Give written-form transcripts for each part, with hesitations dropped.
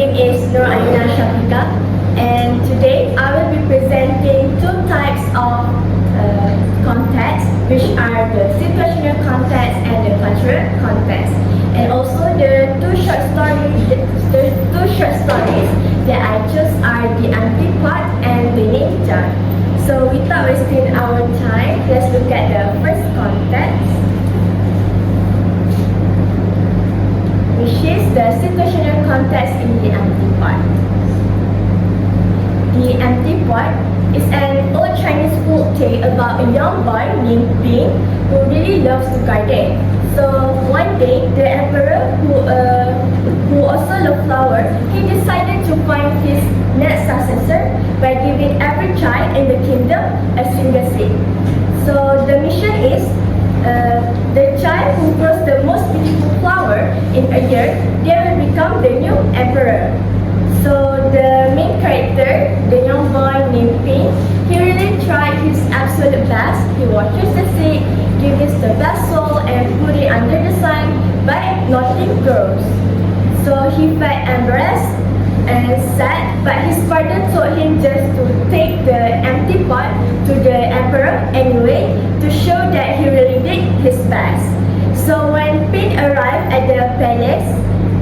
name is Aina Shafika, and today I will be presenting two types of context, which are the situational context and the cultural context, and also the two short stories. The two short stories that I chose are the empty part and the ninja. So without wasting our time, let's look at the first context, which is the situational context in the empty part. The empty part is an old Chinese folk tale about a young boy named Ping who really loves to garden. So one day, the emperor, who also loved flowers, he decided to find his next successor by giving every child in the kingdom a single seed. So the mission is the child who grows the most beautiful flower in a year, they will become the new emperor. So the main character, the young boy named Ping, he really tried his absolute best. He watches the seed, gives it the best soil, and put it under the sun, but nothing grows. So he felt embarrassed and sad, but his father told him just to take the empty pot to the emperor anyway to show that he really did his best. So when Ping arrived at the palace,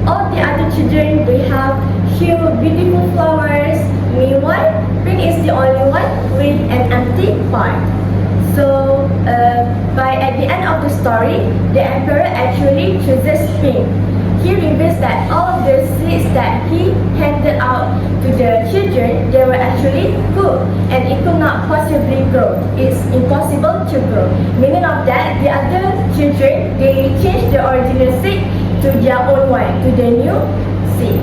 all the other children, they have huge beautiful flowers. Meanwhile, Ping is the only one with an empty pot. So at the end of the story, the emperor actually chooses Ping. He reveals that all the seeds that he handed out to the children, they were actually cooked and it could not possibly grow. It's impossible to grow. Meaning of that, the other children, they changed the original seed to their own one, to the new seed.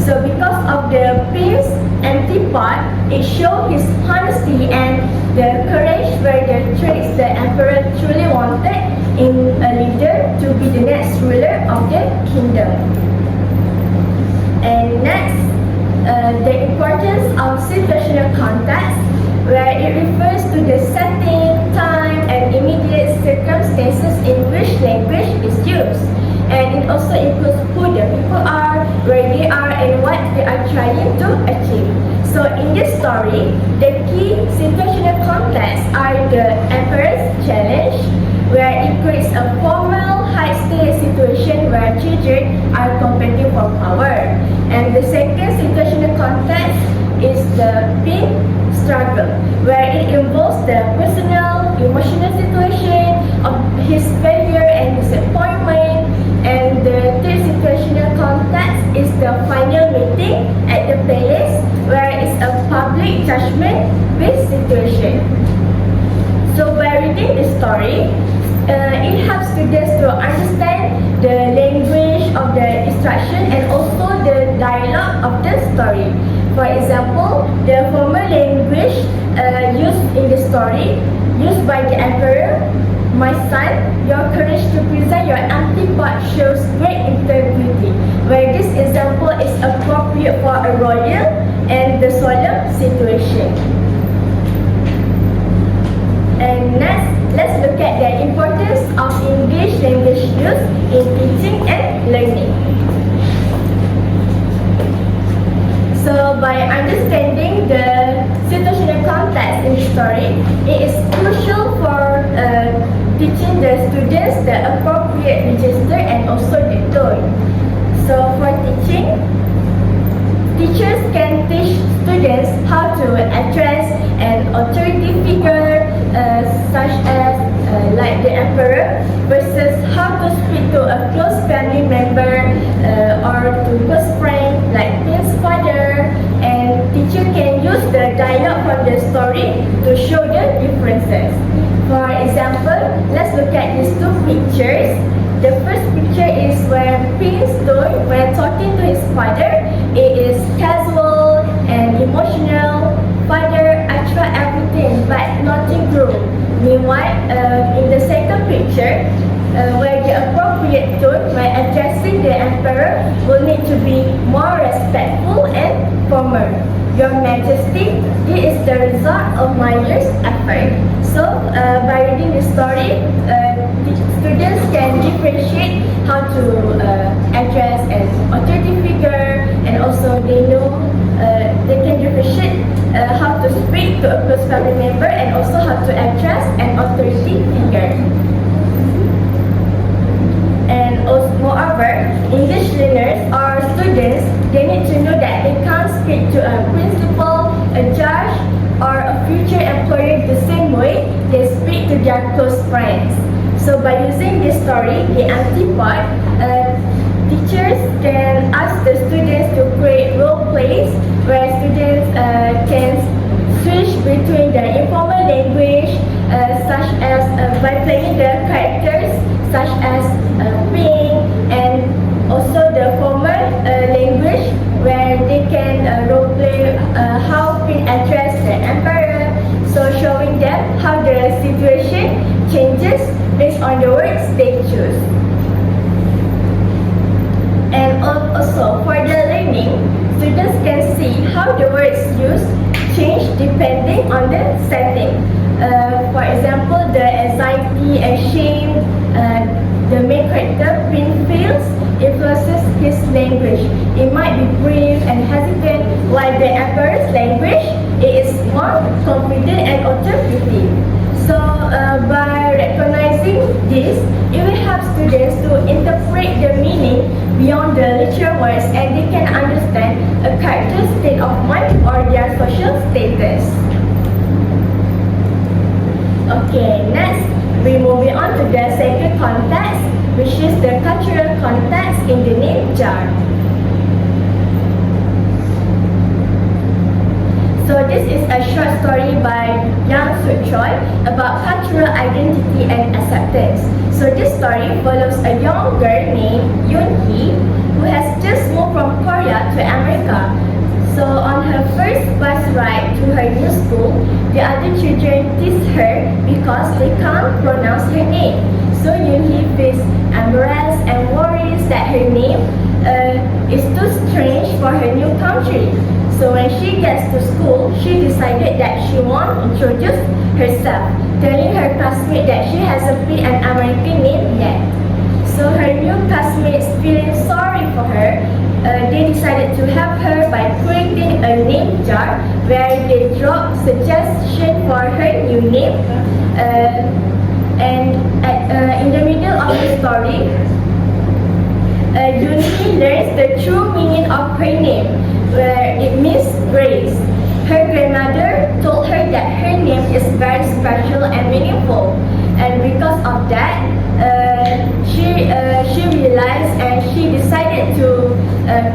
So because of the Ping's empty pot, it showed his honesty and the courage where the traits the emperor truly wanted in a leader to be the next ruler of the kingdom. And next, the importance of situational context, where it refers to the setting, time, and immediate circumstances in which language is used. And it also includes who the people are, where they are, and what they are trying to achieve. So in this story, the key situational context are the emperor's challenge, where it creates a formal, high-stakes situation where children are competing for power. And the second situational context is the Ping struggle, where it involves the personal, emotional situation of his failure and disappointment. And the third situational context is the final meeting at the palace, where it's a public judgment-based situation. So by reading the story, it helps students to understand the language of the instruction and also the dialogue of the story. For example, the formal language used in the story, used by the emperor: "My son, your courage to present your empty pot shows great integrity," where this example is appropriate for a royal and the solemn situation. And next, let's look at the importance of English language use in teaching and learning. So by understanding the situational context in the story, it is crucial for teaching the students the appropriate register and also the tone. So for teaching, teachers can teach students how to address an authority figure such as like the emperor versus how to speak to a close family member or to close friend like his father. And teacher can use the dialogue from the story to show the differences. For example, let's look at these two pictures. The first picture is where Ping's tone when talking to his father, it is casual and emotional. Father, I try everything but nothing grew. Meanwhile, in the second picture, where the appropriate tone when addressing the emperor will need to be more respectful and formal. Your Majesty, this is the result of my year's effort. So, by reading the story, students can differentiate how to address an authority figure and also their close friends. So by using this story, the empty part, teachers can ask the students to create role plays where students can switch between the informal language such as by playing the characters such as Ping, and also the formal language where they can role play how Ping address the emperor, so showing them how the situation changes based on the words they choose. And also for the learning, students can see how the words used change depending on the setting. For example, the anxiety and shame, the main character Ping feels influences his language. It might be brave and hesitant, while the emperor's language is more confident and authoritative. So by recognizing this, it will help students to interpret the meaning beyond the literal words, and they can understand a character's state of mind or their social status. Okay, next we moving on to the second context, which is the cultural context in the name jar. So this is a short story by Yang Soo Choi about cultural identity and acceptance. So this story follows a young girl named Yoon Hee who has just moved from Korea to America. So on her first bus ride to her new school, the other children tease her because they can't pronounce her name. So Yoon Hee feels embarrassed and worries that her name is too strange for her new country. So when she gets to school, she decided that she won't introduce herself, telling her classmate that she hasn't picked an American name yet. So her new classmates, feeling sorry for her, they decided to help her by creating a name jar where they dropped suggestions for her new name. In the middle of the story, Yoon Hee learns the true meaning of her name, where it means grace. Her grandmother told her that her name is very special and meaningful, and because of that, she realized and she decided to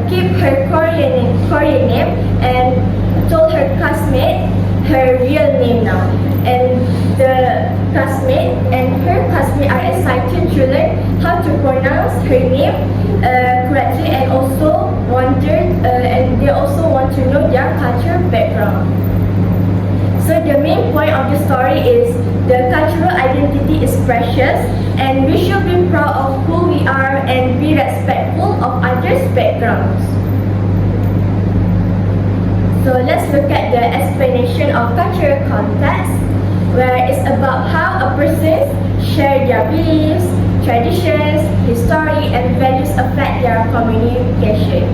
keep her Korean name and told her classmate her real name now. And the classmate and her classmate are excited to learn how to pronounce her name correctly, and also and they also want to know their cultural background. So the main point of the story is the cultural identity is precious, and we should be proud of who we are and be respectful of others' backgrounds. So let's look at the explanation of cultural context, where it's about how a person share their beliefs, traditions, history, and values affect their communication.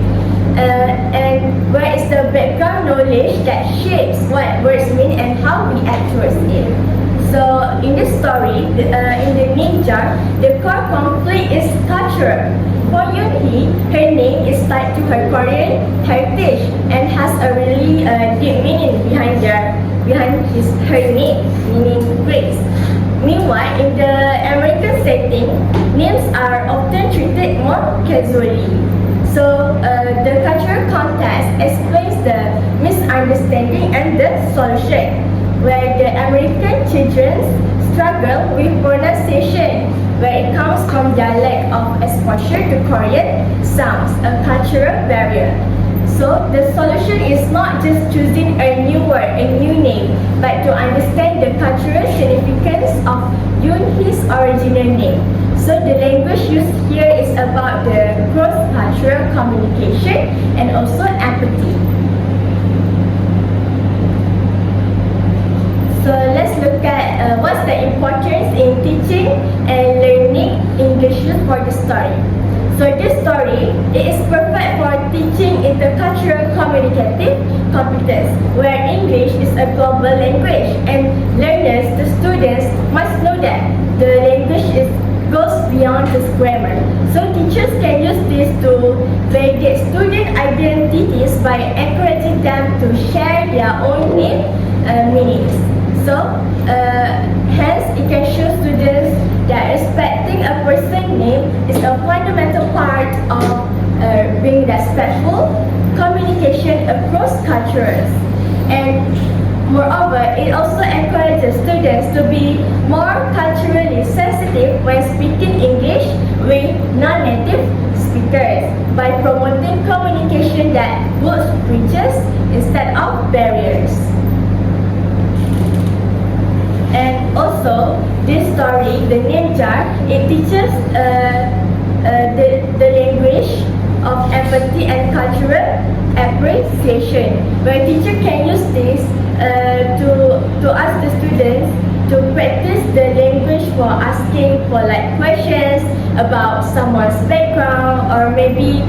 And where is the background knowledge that shapes what words mean and how we act towards it. So in this story, in the name jar, the core conflict is cultural. For Yoon Hee, her name is tied to her Korean heritage and has a really deep meaning behind her name, meaning grace. Meanwhile, in the American setting, names are often treated more casually. So the cultural context explains the misunderstanding and the solution, where the American children struggle with pronunciation, where it comes from their lack of exposure to Korean sounds, a cultural barrier. So the solution is not just choosing a new word, a new name, but to understand the cultural significance of Yoon Hee's original name. So the language used here is about the cross-cultural communication and also empathy. So let's look at what's the importance in teaching and learning English for the story. So this story, it is perfect for teaching intercultural communicative competence, where English is a global language, and learners, the students, must know that the language goes beyond just grammar. So teachers can use this to validate student identities by encouraging them to share their own meanings. So hence it can respecting a person's name is a fundamental part of being respectful communication across cultures. And moreover, it also encourages students to be more culturally sensitive when speaking English with non-native speakers by promoting communication that builds bridges instead of barriers. And also, this story, the name jar, it teaches the language of empathy and cultural appreciation. Where teacher can use this to ask the students to practice the language for asking for like questions about someone's background, or maybe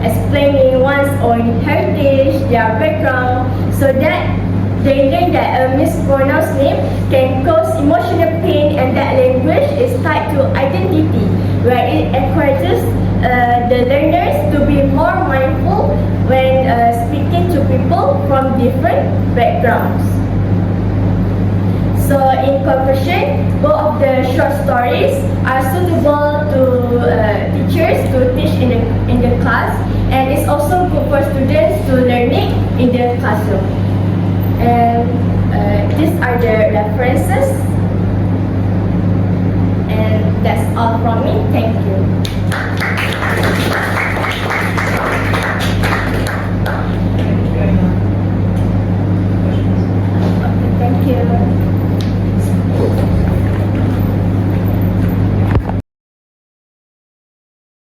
explaining one's own heritage, their background, so that they learn that a mispronounced name can cause emotional pain, and that language is tied to identity, where it encourages the learners to be more mindful when speaking to people from different backgrounds. So in conclusion, both of the short stories are suitable to teachers to teach in the class, and it's also good for students to learn it in the classroom. And these are the references, and that's all from me. Thank you.